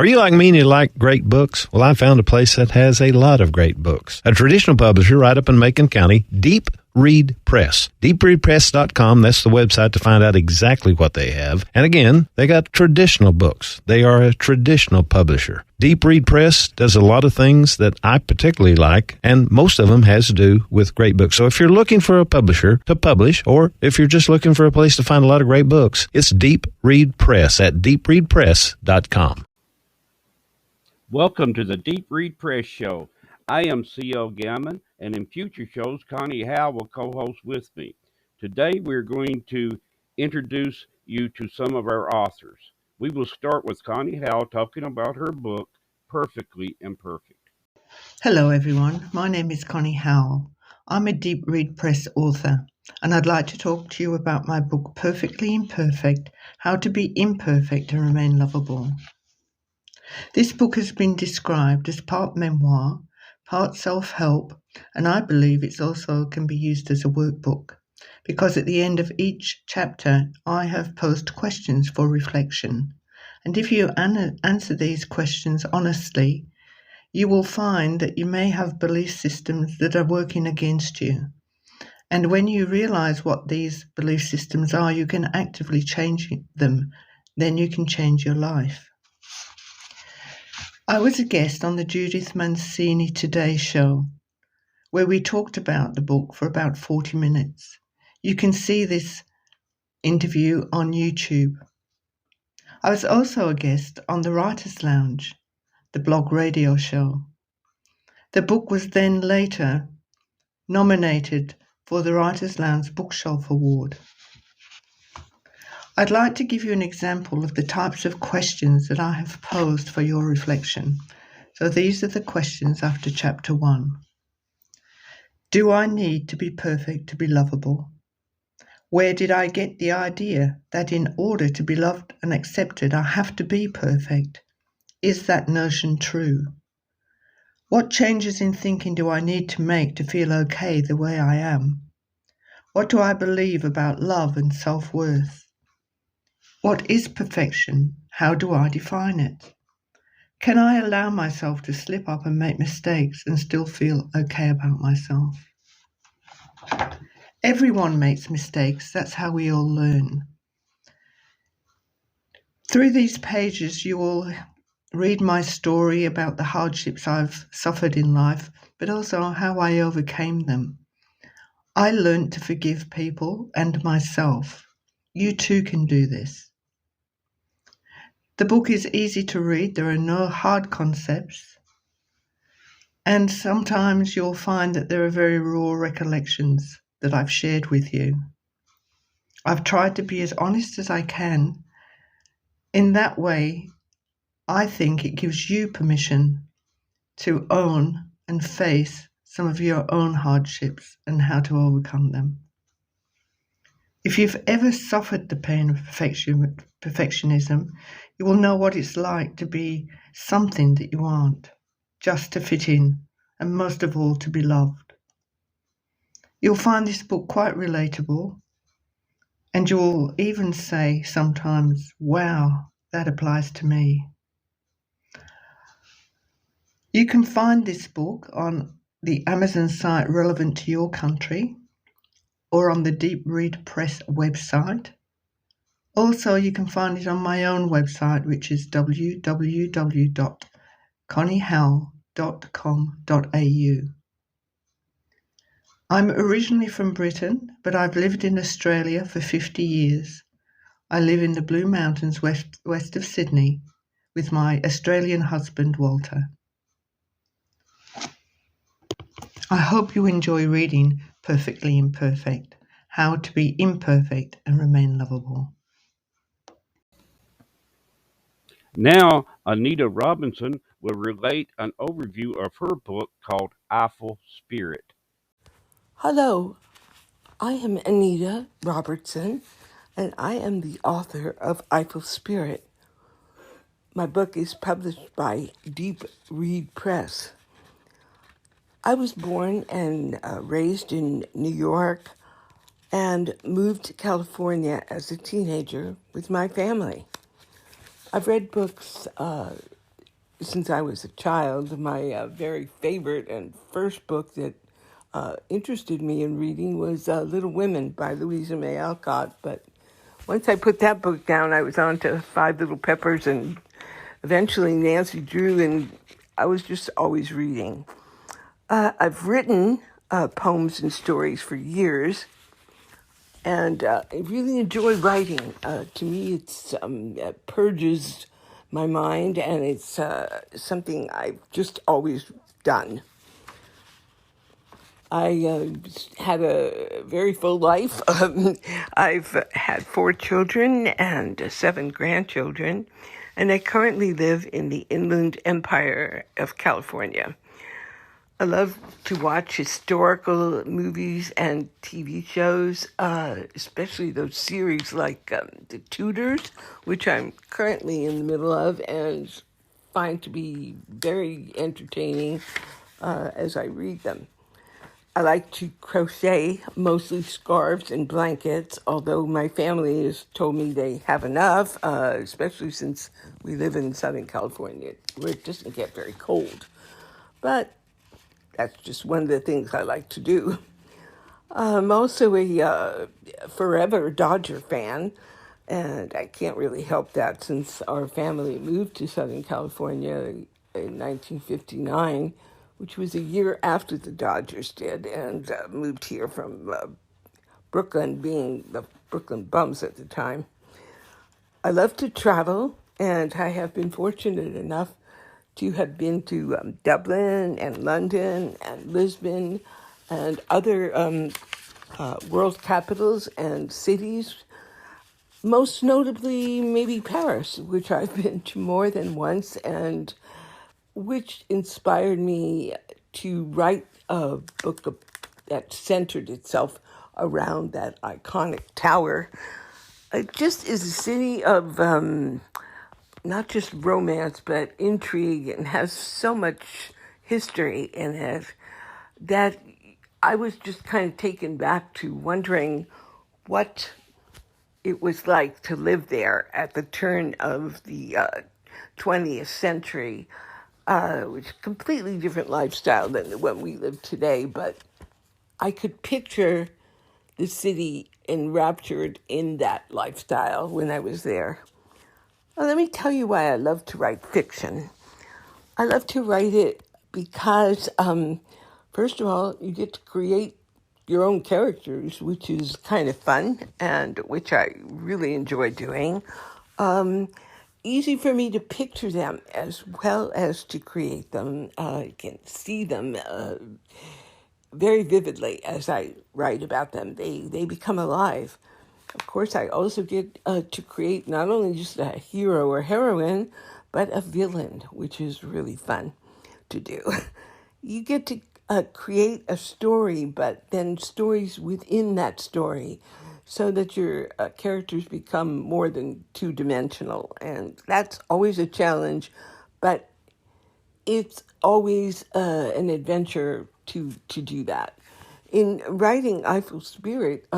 Are you like me and you like great books? Well, I found a place that has a lot of great books. A traditional publisher right up in Macon County, Deep Read Press. DeepReadPress.com, that's the website to find out exactly what they have. And again, they got traditional books. They are a traditional publisher. Deep Read Press does a lot of things that I particularly like, and most of them has to do with great books. So if you're looking for a publisher to publish, or if you're just looking for a place to find a lot of great books, it's Deep Read Press at DeepReadPress.com. Welcome to the Deep Read Press Show. I am C.L. Gammon, and in future shows, Connie Howe will co-host with me. Today, we're going to introduce you to some of our authors. We will start with Connie Howe talking about her book, Perfectly Imperfect. Hello, everyone. My name is Connie Howell. I'm a Deep Read Press author, and I'd like to talk to you about my book, Perfectly Imperfect: How to Be Imperfect and Remain Lovable. This book has been described as part memoir, part self-help, and I believe it also can be used as a workbook, because at the end of each chapter, I have posed questions for reflection. And if you answer these questions honestly, you will find that you may have belief systems that are working against you. And when you realize what these belief systems are, you can actively change them. Then you can change your life. I was a guest on the Judith Mancini Today show, where we talked about the book for about 40 minutes. You can see this interview on YouTube. I was also a guest on the Writers' Lounge, the blog radio show. The book was then later nominated for the Writers' Lounge Bookshelf Award. I'd like to give you an example of the types of questions that I have posed for your reflection. So these are the questions after chapter 1. Do I need to be perfect to be lovable? Where did I get the idea that in order to be loved and accepted, I have to be perfect? Is that notion true? What changes in thinking do I need to make to feel okay the way I am? What do I believe about love and self-worth? What is perfection? How do I define it? Can I allow myself to slip up and make mistakes and still feel okay about myself? Everyone makes mistakes. That's how we all learn. Through these pages, you will read my story about the hardships I've suffered in life, but also how I overcame them. I learned to forgive people and myself. You too can do this. The book is easy to read. There are no hard concepts. And sometimes you'll find that there are very raw recollections that I've shared with you. I've tried to be as honest as I can. In that way, I think it gives you permission to own and face some of your own hardships and how to overcome them. If you've ever suffered the pain of perfectionism, you will know what it's like to be something that you aren't, just to fit in, and most of all, to be loved. You'll find this book quite relatable, and you'll even say sometimes, wow, that applies to me. You can find this book on the Amazon site relevant to your country, or on the Deep Read Press website. Also, you can find it on my own website, which is www.conniehowell.com.au. I'm originally from Britain, but I've lived in Australia for 50 years. I live in the Blue Mountains west of Sydney with my Australian husband, Walter. I hope you enjoy reading Perfectly Imperfect: How to Be Imperfect and Remain Lovable. Now, Anita Robinson will relate an overview of her book called Eiffel Spirit. Hello, I am Anita Robertson, and I am the author of Eiffel Spirit. My book is published by Deep Read Press. I was born and raised in New York and moved to California as a teenager with my family. I've read books since I was a child. My very favorite and first book that interested me in reading was Little Women by Louisa May Alcott. But once I put that book down, I was on to Five Little Peppers and eventually Nancy Drew, and I was just always reading. I've written poems and stories for years, and I really enjoy writing. To me, it purges my mind, and it's something I've just always done. I had a very full life. I've had 4 children and 7 grandchildren, and I currently live in the Inland Empire of California. I love to watch historical movies and TV shows, especially those series like The Tudors, which I'm currently in the middle of and find to be very entertaining as I read them. I like to crochet, mostly scarves and blankets, although my family has told me they have enough, especially since we live in Southern California, where it doesn't get very cold. But that's just one of the things I like to do. I'm also a forever Dodger fan, and I can't really help that since our family moved to Southern California in 1959, which was a year after the Dodgers did, and moved here from Brooklyn, being the Brooklyn Bums at the time. I love to travel, and I have been fortunate enough to have been to Dublin and London and Lisbon and other world capitals and cities, most notably maybe Paris, which I've been to more than once, and which inspired me to write a book that centered itself around that iconic tower. It just is a city of not just romance, but intrigue, and has so much history in it that I was just kind of taken back to wondering what it was like to live there at the turn of the 20th century, which is a completely different lifestyle than the one we live today. But I could picture the city enraptured in that lifestyle when I was there. Well, let me tell you why I love to write fiction. I love to write it because, first of all, you get to create your own characters, which is kind of fun and which I really enjoy doing. Easy for me to picture them as well as to create them. I can see them very vividly as I write about them. They become alive. Of course, I also get to create not only just a hero or heroine, but a villain, which is really fun to do. You get to create a story, but then stories within that story, so that your characters become more than two-dimensional. And that's always a challenge, but it's always an adventure to do that. In writing Eiffel Spirit,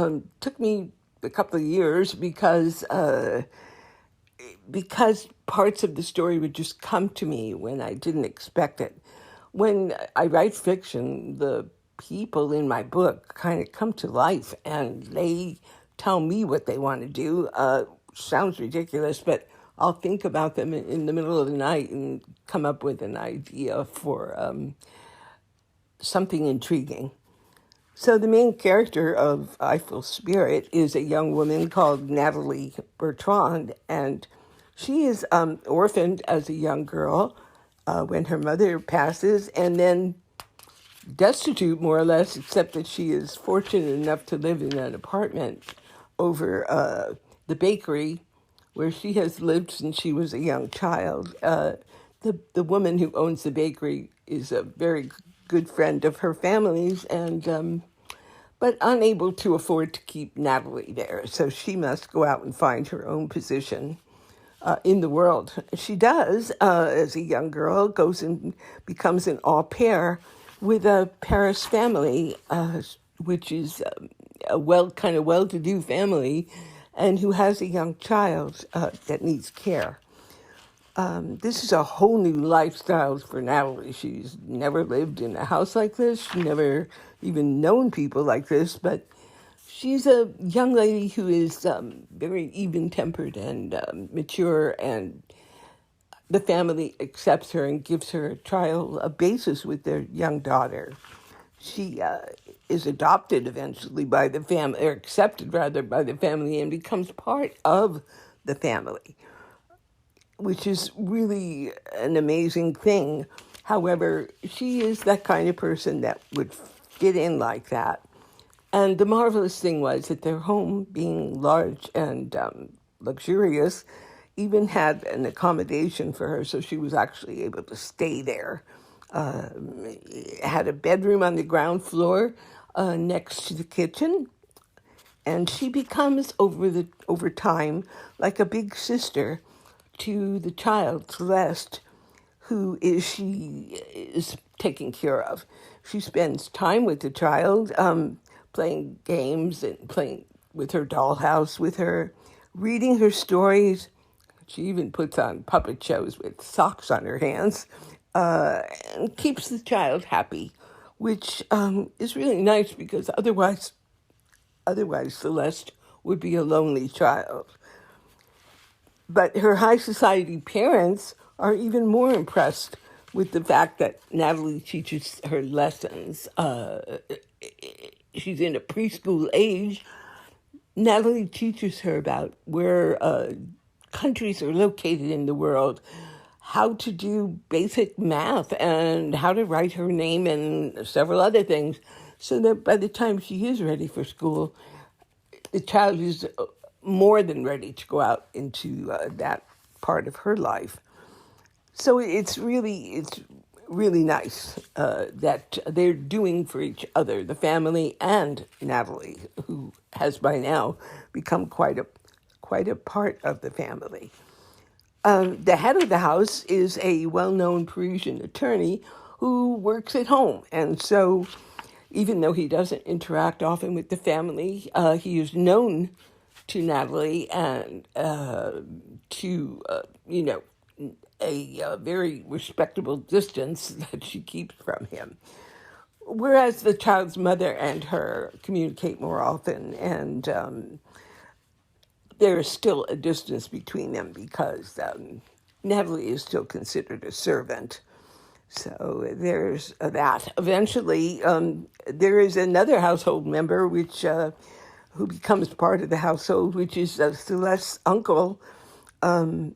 took me a couple of years because parts of the story would just come to me when I didn't expect it. When I write fiction, the people in my book kind of come to life and they tell me what they want to do. Sounds ridiculous, but I'll think about them in the middle of the night and come up with an idea for something intriguing. So the main character of Eiffel Spirit is a young woman called Natalie Bertrand, and she is orphaned as a young girl when her mother passes, and then destitute, more or less, except that she is fortunate enough to live in an apartment over the bakery where she has lived since she was a young child. The woman who owns the bakery is a very good friend of her family's, and but unable to afford to keep Natalie there, so she must go out and find her own position in the world. She does, as a young girl, goes and becomes an au pair with a Paris family, which is a well-to-do family, and who has a young child that needs care. This is a whole new lifestyle for Natalie. She's never lived in a house like this. She never even known people like this, but she's a young lady who is very even-tempered and mature, and the family accepts her and gives her a basis with their young daughter. She is adopted eventually by the family, or accepted rather by the family, and becomes part of the family, which is really an amazing thing. However, she is that kind of person that would fit in like that. And the marvelous thing was that their home, being large and luxurious, even had an accommodation for her, so she was actually able to stay there. It had a bedroom on the ground floor next to the kitchen, and she becomes over time like a big sister to the child, Celeste, she is taking care of. She spends time with the child, playing games and playing with her dollhouse with her, reading her stories. She even puts on puppet shows with socks on her hands, and keeps the child happy, which is really nice because otherwise Celeste would be a lonely child. But her high society parents are even more impressed with the fact that Natalie teaches her lessons. She's in a preschool age. Natalie teaches her about where countries are located in the world, how to do basic math, and how to write her name and several other things, so that by the time she is ready for school, the child is more than ready to go out into that part of her life. So it's really nice that they're doing for each other, the family and Natalie, who has by now become quite a part of the family. The head of the house is a well-known Parisian attorney who works at home, and so even though he doesn't interact often with the family, he is known to Natalie and to a very respectable distance that she keeps from him. Whereas the child's mother and her communicate more often, and there is still a distance between them because Natalie is still considered a servant. So there's that. Eventually, there is another household member who becomes part of the household, which is Celeste's uncle, and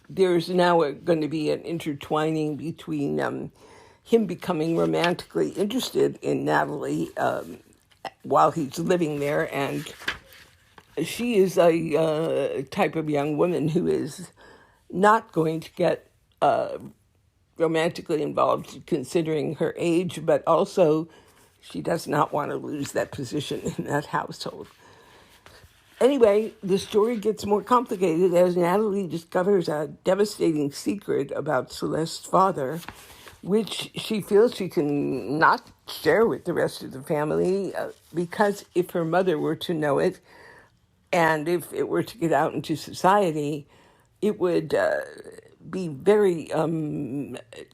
there's now going to be an intertwining between him becoming romantically interested in Natalie while he's living there, and she is a type of young woman who is not going to get romantically involved considering her age, but also she does not want to lose that position in that household. Anyway, the story gets more complicated as Natalie discovers a devastating secret about Celeste's father, which she feels she can not share with the rest of the family because if her mother were to know it, and if it were to get out into society, it would be very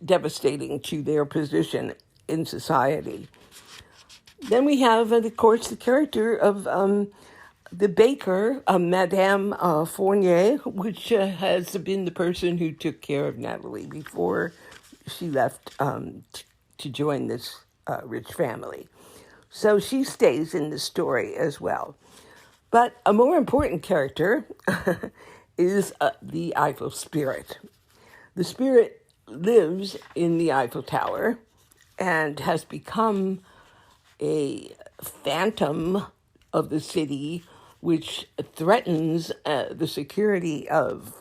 devastating to their position in society. Then we have, of course, the character of the baker, Madame Fournier, which has been the person who took care of Natalie before she left to join this rich family. So she stays in the story as well. But a more important character is the Eiffel Spirit. The spirit lives in the Eiffel Tower and has become a phantom of the city, which threatens the security of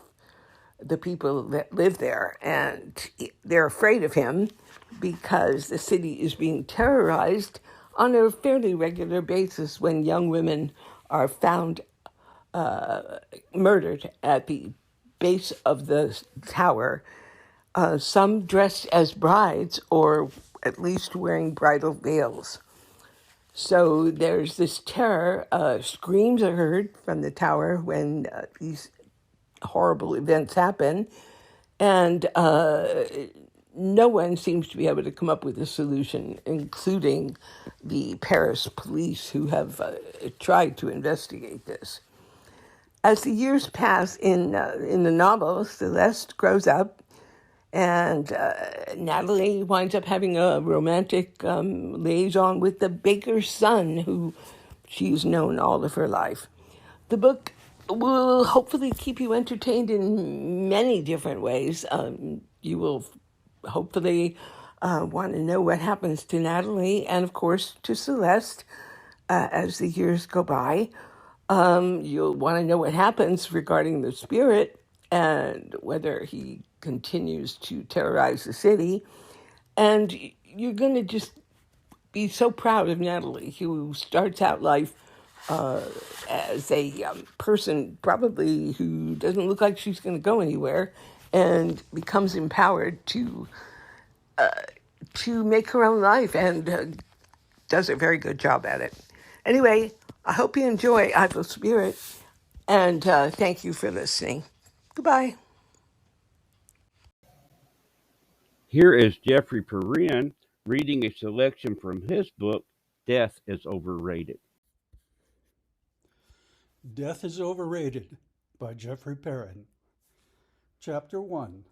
the people that live there. And they're afraid of him because the city is being terrorized on a fairly regular basis when young women are found murdered at the base of the tower, some dressed as brides or at least wearing bridal veils. So there's this terror. Screams are heard from the tower when these horrible events happen, and no one seems to be able to come up with a solution, including the Paris police who have tried to investigate this. As the years pass in the novel, Celeste grows up, and Natalie winds up having a romantic liaison with the baker's son, who she's known all of her life. The book will hopefully keep you entertained in many different ways. You will hopefully want to know what happens to Natalie and, of course, to Celeste as the years go by. You'll want to know what happens regarding the spirit and whether he continues to terrorize the city. And you're going to just be so proud of Natalie, who starts out life as a person probably who doesn't look like she's going to go anywhere, and becomes empowered to make her own life, and does a very good job at it. Anyway, I hope you enjoy Eiffel Spirit, and thank you for listening. Goodbye. Here is Jeffrey Perrin reading a selection from his book, Death is Overrated. Death is Overrated by Jeffrey Perrin. Chapter 1.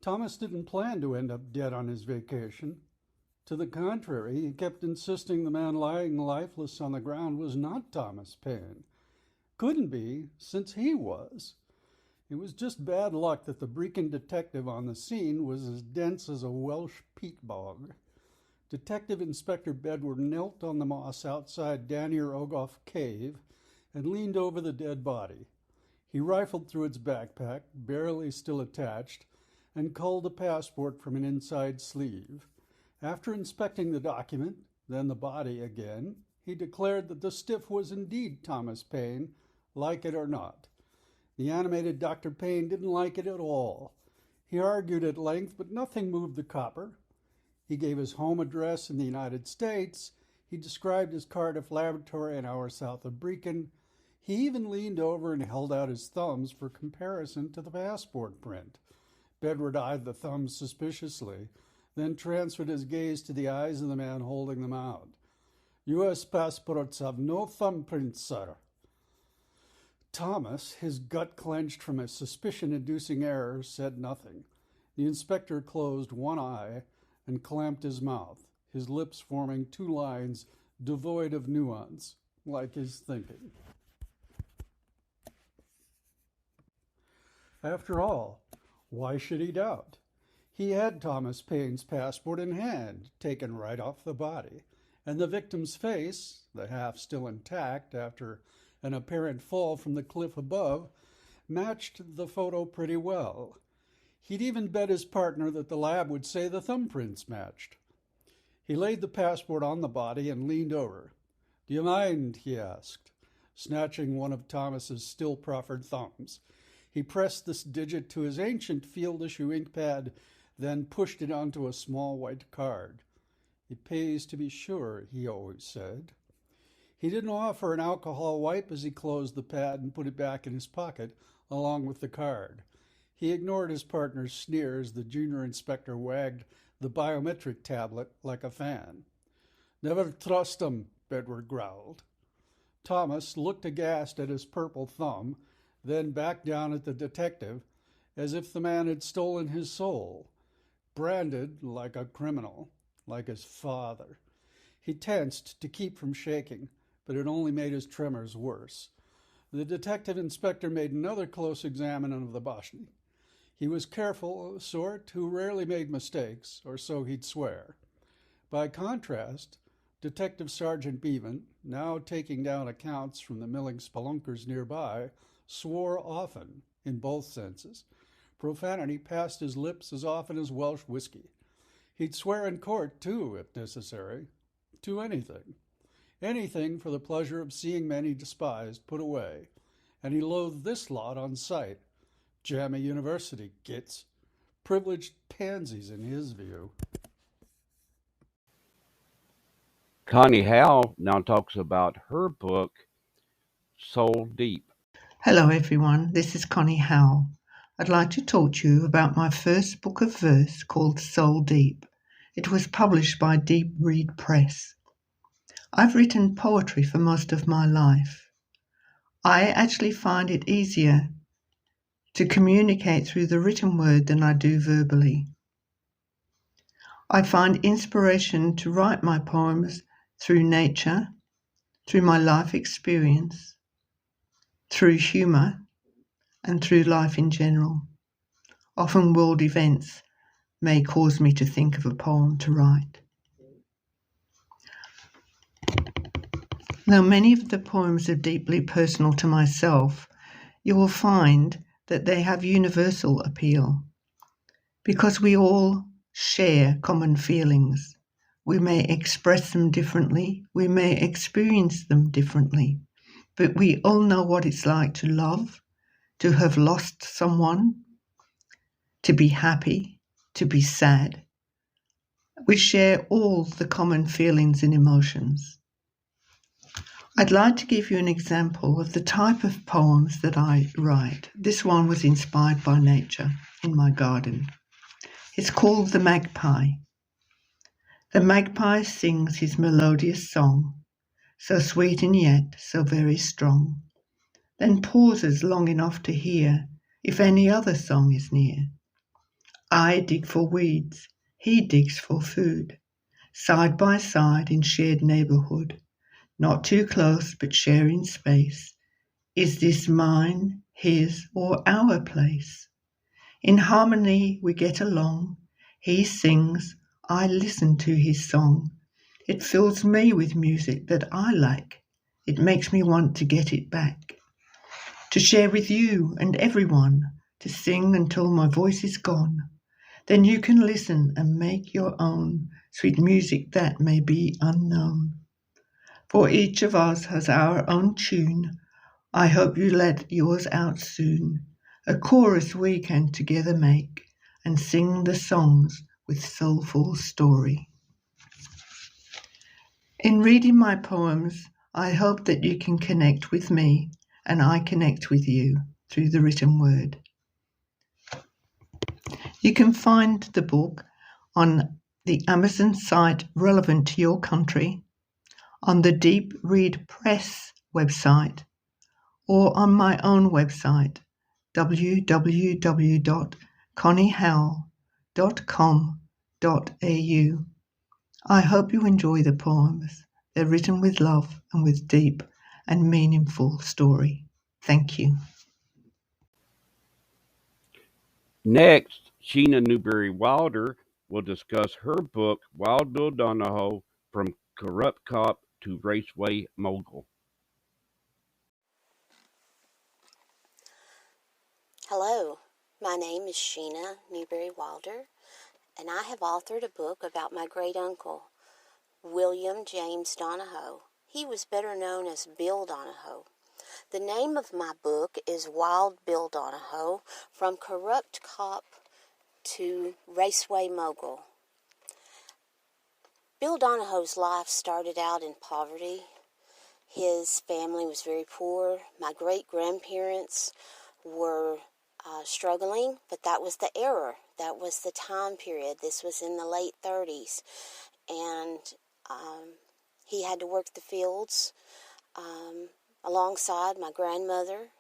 Thomas didn't plan to end up dead on his vacation. To the contrary, he kept insisting the man lying lifeless on the ground was not Thomas Paine. Couldn't be, since he was. It was just bad luck that the Brecon detective on the scene was as dense as a Welsh peat bog. Detective Inspector Bedward knelt on the moss outside Danir Ogoff Cave and leaned over the dead body. He rifled through its backpack, barely still attached, and culled a passport from an inside sleeve. After inspecting the document, then the body again, he declared that the stiff was indeed Thomas Paine, like it or not. The animated Dr. Paine didn't like it at all. He argued at length, but nothing moved the copper. He gave his home address in the United States. He described his Cardiff laboratory an hour south of Brecon. He even leaned over and held out his thumbs for comparison to the passport print. Bedward eyed the thumbs suspiciously, then transferred his gaze to the eyes of the man holding them out. U.S. passports have no thumbprints, sir. Thomas, his gut clenched from a suspicion-inducing error, said nothing. The inspector closed one eye and clamped his mouth, his lips forming two lines devoid of nuance, like his thinking. After all, why should he doubt? He had Thomas Paine's passport in hand, taken right off the body, and the victim's face, the half still intact after an apparent fall from the cliff above, matched the photo pretty well. He'd even bet his partner that the lab would say the thumbprints matched. He laid the passport on the body and leaned over. "Do you mind?" he asked, snatching one of Thomas's still proffered thumbs. He pressed this digit to his ancient field-issue ink pad, then pushed it onto a small white card. "It pays to be sure," he always said. He didn't offer an alcohol wipe as he closed the pad and put it back in his pocket along with the card. He ignored his partner's sneers. The junior inspector wagged the biometric tablet like a fan. "Never trust 'em," Bedward growled. Thomas looked aghast at his purple thumb, then back down at the detective, as if the man had stolen his soul. Branded like a criminal, like his father. He tensed to keep from shaking, but it only made his tremors worse. The detective inspector made another close examination of the Boschny. He was careful of the sort who rarely made mistakes, or so he'd swear. By contrast, Detective Sergeant Bevan, now taking down accounts from the milling spelunkers nearby, swore often, in both senses. Profanity passed his lips as often as Welsh whiskey. He'd swear in court, too, if necessary. To anything. Anything for the pleasure of seeing men he despised put away. And he loathed this lot on sight. Jammy University, gits. Privileged pansies in his view. Connie Howe now talks about her book, Soul Deep. Hello everyone, this is Connie Howell. I'd like to talk to you about my first book of verse called Soul Deep. It was published by Deep Read Press. I've written poetry for most of my life. I actually find it easier to communicate through the written word than I do verbally. I find inspiration to write my poems through nature, through my life experience, through humour, and through life in general. Often world events may cause me to think of a poem to write. Though many of the poems are deeply personal to myself, you will find that they have universal appeal. Because we all share common feelings, we may express them differently, we may experience them differently, but we all know what it's like to love, to have lost someone, to be happy, to be sad. We share all the common feelings and emotions. I'd like to give you an example of the type of poems that I write. This one was inspired by nature in my garden. It's called The Magpie. The magpie sings his melodious song, so sweet and yet so very strong, then pauses long enough to hear if any other song is near. I dig for weeds, he digs for food, side by side in shared neighbourhood, not too close but sharing space. Is this mine, his, or our place? In harmony we get along. He sings, I listen to his song. It fills me with music that I like. It makes me want to get it back, to share with you and everyone, to sing until my voice is gone. Then you can listen and make your own sweet music that may be unknown. For each of us has our own tune. I hope you let yours out soon. A chorus we can together make and sing the songs with soulful story. In reading my poems, I hope that you can connect with me and I connect with you through the written word. You can find the book on the Amazon site relevant to your country, on the Deep Read Press website, or on my own website, www.conniehowell.com.au. I hope you enjoy the poems. They're written with love and with deep and meaningful story. Thank you. Next, Sheena Newberry Wilder will discuss her book, Wild Bill Donahoe, From Corrupt Cop to Raceway Mogul. Hello, my name is Sheena Newberry Wilder, and I have authored a book about my great uncle, William James Donahoe. He was better known as Bill Donahoe. The name of my book is Wild Bill Donahoe, From Corrupt Cop to Raceway Mogul. Bill Donahoe's life started out in poverty. His family was very poor. My great-grandparents were struggling, but that was the era. That was the time period. This was in the late 30s. And he had to work the fields alongside my grandmother,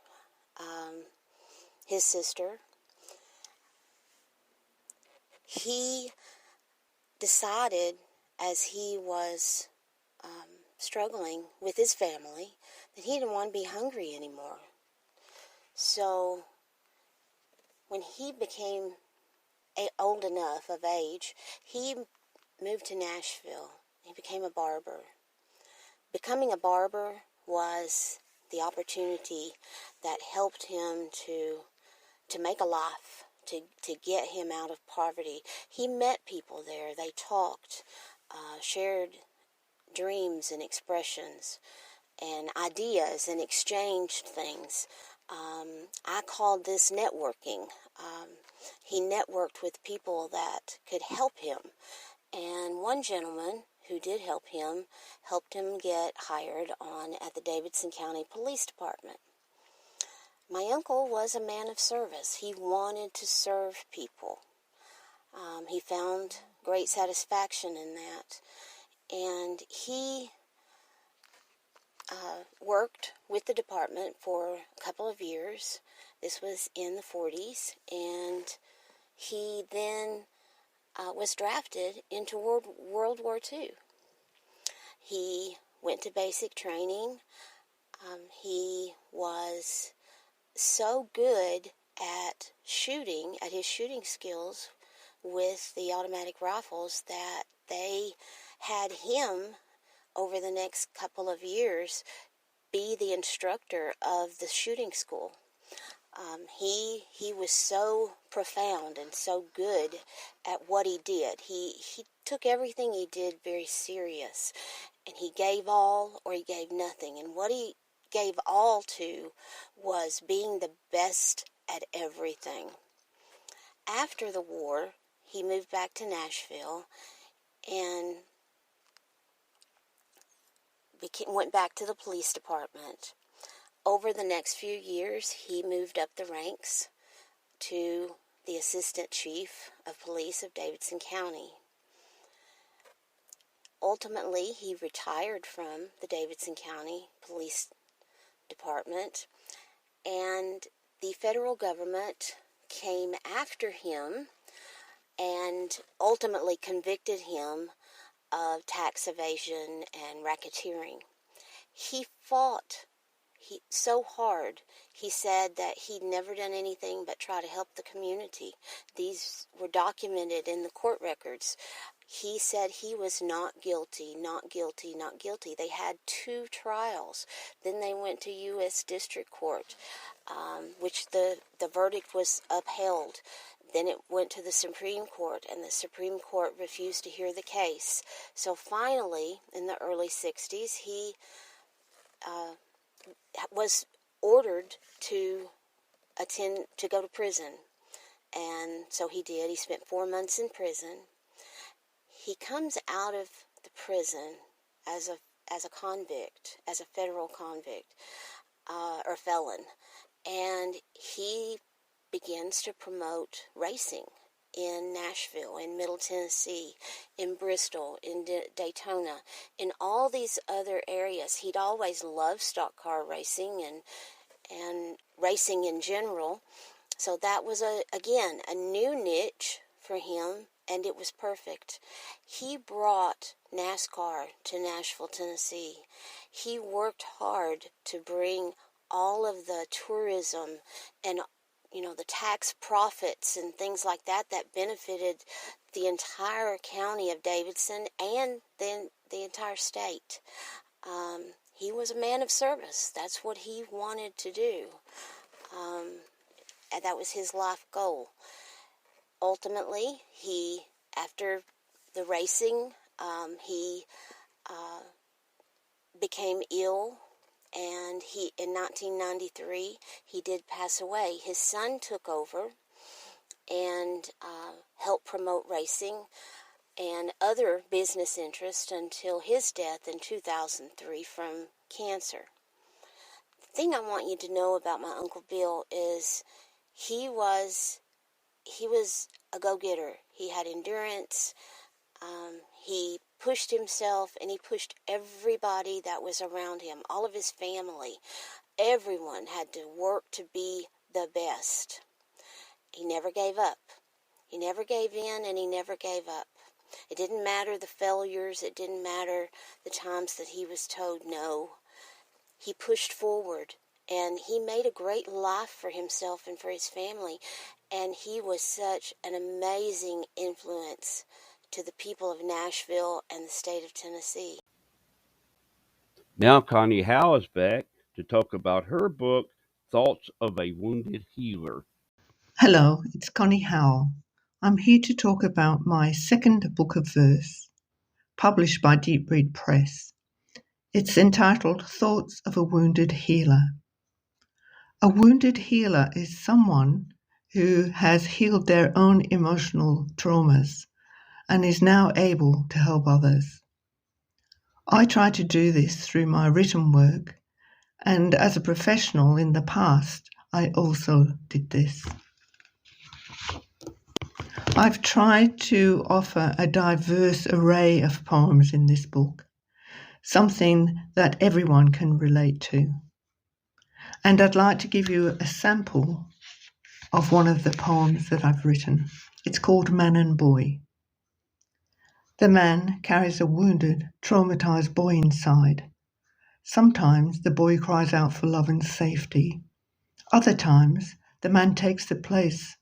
his sister. He decided, as he was struggling with his family, that he didn't want to be hungry anymore. So when he became old enough of age, he moved to Nashville. He became a barber. Becoming a barber was the opportunity that helped him to make a life, to get him out of poverty. He met people there. They talked, shared dreams and expressions and ideas and exchanged things. I called this networking. He networked with people that could help him. And one gentleman who did helped him get hired on at the Davidson County Police Department. my uncle was a man of service. He wanted to serve people. He found great satisfaction in that. And he worked with the department for a couple of years. This was in the 40s. And he then was drafted into World War II. He went to basic training. He was so good at shooting, at his shooting skills with the automatic rifles, that they had him, over the next couple of years, be the instructor of the shooting school. He was so profound and so good at what he did. He took everything he did very serious, and he gave all or he gave nothing. And what he gave all to was being the best at everything. After the war, he moved back to Nashville and went back to the police department. Over the next few years, he moved up the ranks to the assistant chief of police of Davidson County. Ultimately, he retired from the Davidson County Police Department, and the federal government came after him and ultimately convicted him of tax evasion and racketeering. He fought so hard. He said that he'd never done anything but try to help the community. These were documented in the court records. He said he was not guilty, not guilty, not guilty. They had 2 trials. Then they went to U.S. District Court, which the verdict was upheld. Then it went to the Supreme Court, and the Supreme Court refused to hear the case. So finally, in the early 60s, he was ordered to go to prison. And so he did. He spent 4 months in prison. He comes out of the prison as a convict, as a federal convict, or felon. And he begins to promote racing in Nashville, in Middle Tennessee, in Bristol, in Daytona, in all these other areas. He'd always loved stock car racing and racing in general. So that was, again, a new niche for him, and it was perfect. He brought NASCAR to Nashville, Tennessee. He worked hard to bring all of the tourism and the tax profits and things like that benefited the entire county of Davidson and then the entire state. He was a man of service. That's what he wanted to do. And that was his life goal. Ultimately, after the racing, he became ill. And in 1993, he did pass away. His son took over and helped promote racing and other business interests until his death in 2003 from cancer. The thing I want you to know about my Uncle Bill is he was a go-getter. He had endurance. He pushed himself, and he pushed everybody that was around him, all of his family. Everyone had to work to be the best. He never gave up. He never gave in, and he never gave up. It didn't matter the failures. It didn't matter the times that he was told no. He pushed forward, and he made a great life for himself and for his family, and he was such an amazing influence to the people of Nashville and the state of Tennessee. Now Connie Howe is back to talk about her book, Thoughts of a Wounded Healer. Hello, it's Connie Howell. I'm here to talk about my second book of verse, published by Deep Read Press. It's entitled Thoughts of a Wounded Healer. A wounded healer is someone who has healed their own emotional traumas and is now able to help others. I try to do this through my written work, and as a professional in the past, I also did this. I've tried to offer a diverse array of poems in this book, something that everyone can relate to. And I'd like to give you a sample of one of the poems that I've written. It's called Man and Boy. The man carries a wounded, traumatized boy inside. Sometimes the boy cries out for love and safety. Other times, the man takes the place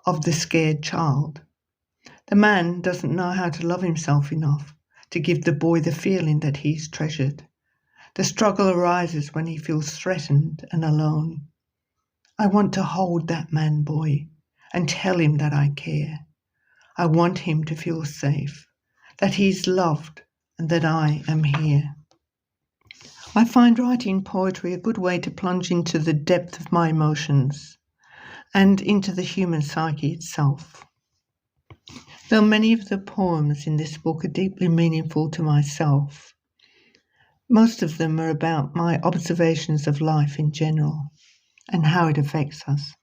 of the scared child. The man doesn't know how to love himself enough to give the boy the feeling that he's treasured. The struggle arises when he feels threatened and alone. I want to hold that man boy and tell him that I care. I want him to feel safe, that he's loved and that I am here. I find writing poetry a good way to plunge into the depth of my emotions and into the human psyche itself. Though many of the poems in this book are deeply meaningful to myself, most of them are about my observations of life in general and how it affects us.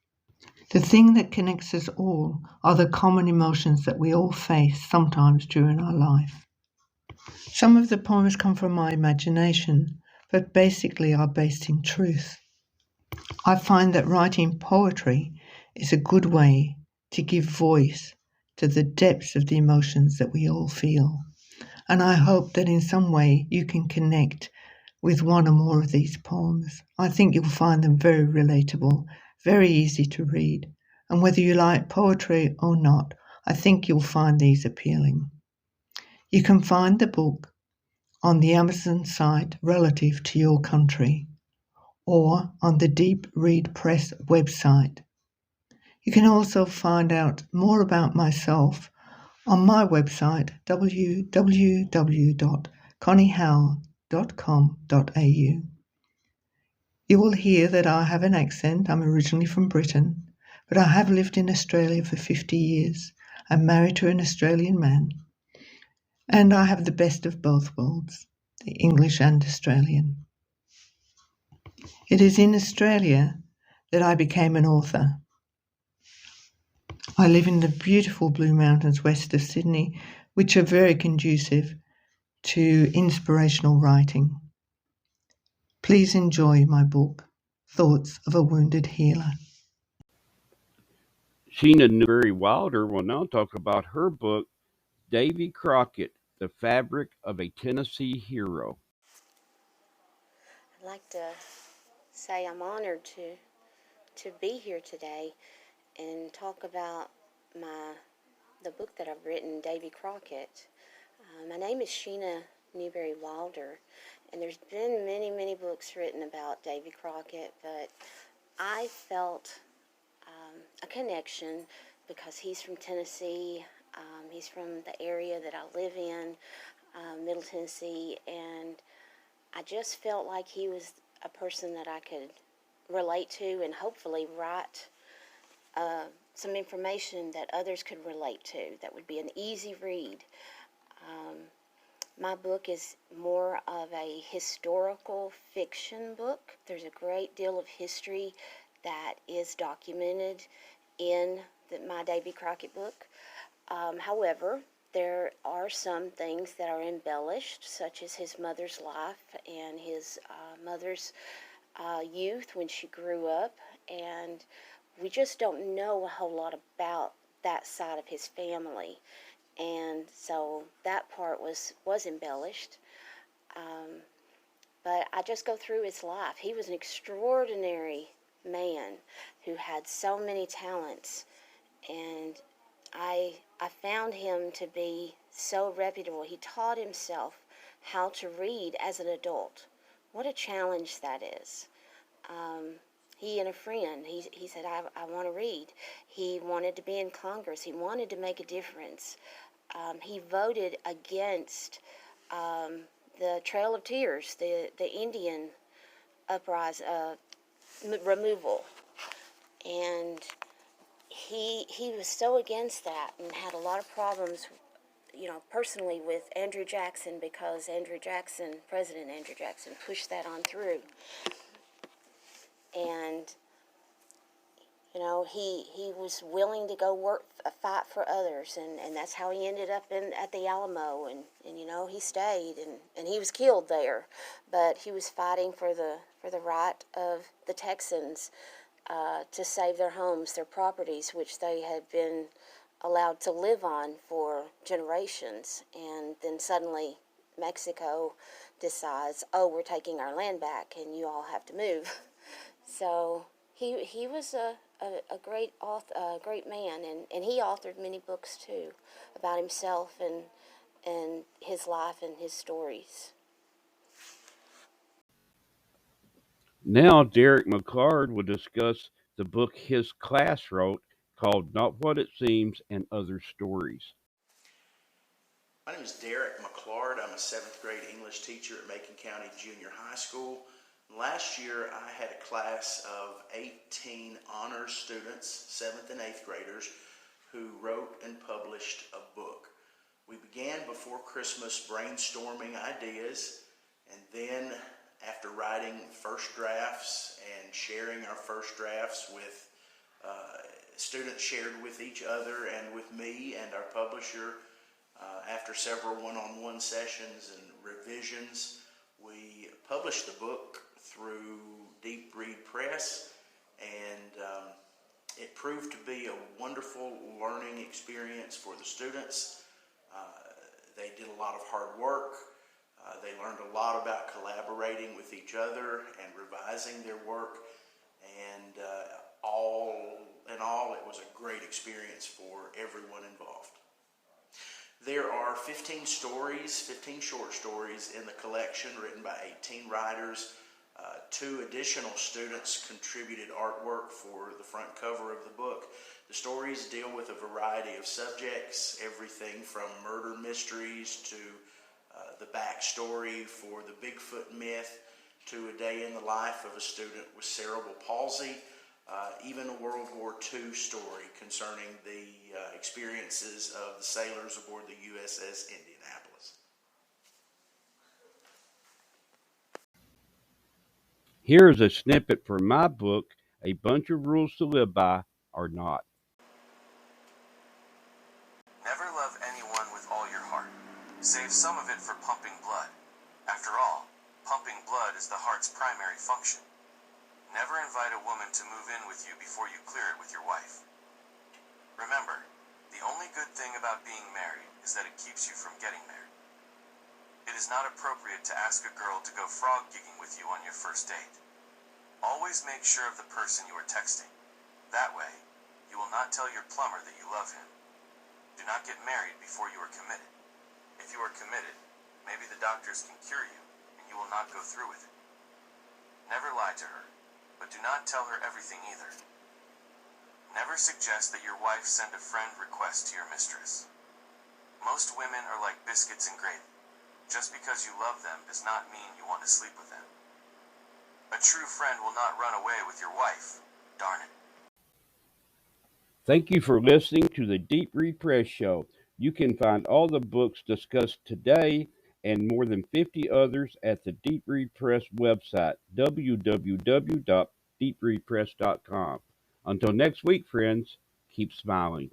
The thing that connects us all are the common emotions that we all face sometimes during our life. Some of the poems come from my imagination, but basically are based in truth. I find that writing poetry is a good way to give voice to the depths of the emotions that we all feel. And I hope that in some way you can connect with one or more of these poems. I think you'll find them very relatable, very easy to read. And whether you like poetry or not, I think you'll find these appealing. You can find the book on the Amazon site relative to your country or on the Deep Read Press website. You can also find out more about myself on my website, www.conniehowell.com.au. You will hear that I have an accent. I'm originally from Britain, but I have lived in Australia for 50 years. I'm married to an Australian man, and I have the best of both worlds, the English and Australian. It is in Australia that I became an author. I live in the beautiful Blue Mountains west of Sydney, which are very conducive to inspirational writing. Please enjoy my book, Thoughts of a Wounded Healer. Sheena Newberry Wilder will now talk about her book, Davy Crockett, The Fabric of a Tennessee Hero. I'd like to say I'm honored to be here today and talk about the book that I've written, Davy Crockett. My name is Sheena Newberry Wilder, and there's been many books written about Davy Crockett, but I felt a connection because he's from Tennessee. He's from the area that I live in, Middle Tennessee, and I just felt like he was a person that I could relate to and hopefully write some information that others could relate to that would be an easy read. My book is more of a historical fiction book. There's a great deal of history that is documented in my Davy Crockett book. However, there are some things that are embellished, such as his mother's life and his mother's youth when she grew up, and we just don't know a whole lot about that side of his family, and so that part was embellished. But I just go through his life. He was an extraordinary man who had so many talents, and I found him to be so reputable. He taught himself how to read as an adult. What a challenge that is. He and a friend, he said, I want to read. He wanted to be in Congress. He wanted to make a difference. He voted against the Trail of Tears, the Indian uprising, removal. And he was so against that and had a lot of problems, personally with Andrew Jackson, because President Andrew Jackson pushed that on through. And You know, he was willing to go fight for others, and that's how he ended up at the Alamo, and you know, he stayed, and he was killed there, but he was fighting for the right of the Texans to save their homes, their properties, which they had been allowed to live on for generations, and then suddenly Mexico decides, oh, we're taking our land back, and you all have to move. So he was a great author, a great man, and he authored many books too about himself and his life and his stories. Now Derek McClard will discuss the book his class wrote called Not What It Seems and Other Stories. My name is Derek McClard. I'm a 7th grade English teacher at Macon County Junior High School. Last year I had a class of 18 honors students, 7th and 8th graders, who wrote and published a book. We began before Christmas brainstorming ideas, and then after writing first drafts and sharing our first drafts with students, shared with each other and with me and our publisher, after several one-on-one sessions and revisions, we published the book through Deep Read Press, and it proved to be a wonderful learning experience for the students. They did a lot of hard work. They learned a lot about collaborating with each other and revising their work, and all in all, it was a great experience for everyone involved. There are 15 short stories in the collection written by 18 writers. 2 additional students contributed artwork for the front cover of the book. The stories deal with a variety of subjects, everything from murder mysteries to the backstory for the Bigfoot myth to a day in the life of a student with cerebral palsy, even a World War II story concerning the experiences of the sailors aboard the USS Indianapolis. Here is a snippet from my book, A Bunch of Rules to Live By or Not. Never love anyone with all your heart. Save some of it for pumping blood. After all, pumping blood is the heart's primary function. Never invite a woman to move in with you before you clear it with your wife. Remember, the only good thing about being married is that it keeps you from getting married. It is not appropriate to ask a girl to go frog gigging with you on your first date. Always make sure of the person you are texting. That way, you will not tell your plumber that you love him. Do not get married before you are committed. If you are committed, maybe the doctors can cure you, and you will not go through with it. Never lie to her, but do not tell her everything either. Never suggest that your wife send a friend request to your mistress. Most women are like biscuits and gravy. Just because you love them does not mean you want to sleep with them. A true friend will not run away with your wife. Darn it. Thank you for listening to the Deep Read Press Show. You can find all the books discussed today and more than 50 others at the Deep Read Press website, www.deepreadpress.com. Until next week, friends, keep smiling.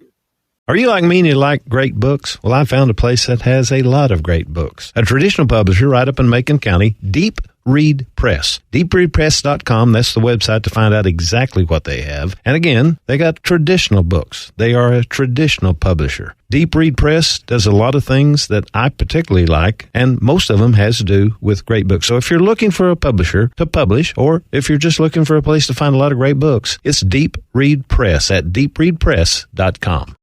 Are you like me and you like great books? Well, I found a place that has a lot of great books. A traditional publisher right up in Macon County, Deep Read Press. DeepReadPress.com, that's the website to find out exactly what they have. And again, they got traditional books. They are a traditional publisher. Deep Read Press does a lot of things that I particularly like, and most of them has to do with great books. So if you're looking for a publisher to publish, or if you're just looking for a place to find a lot of great books, it's Deep Read Press at DeepReadPress.com.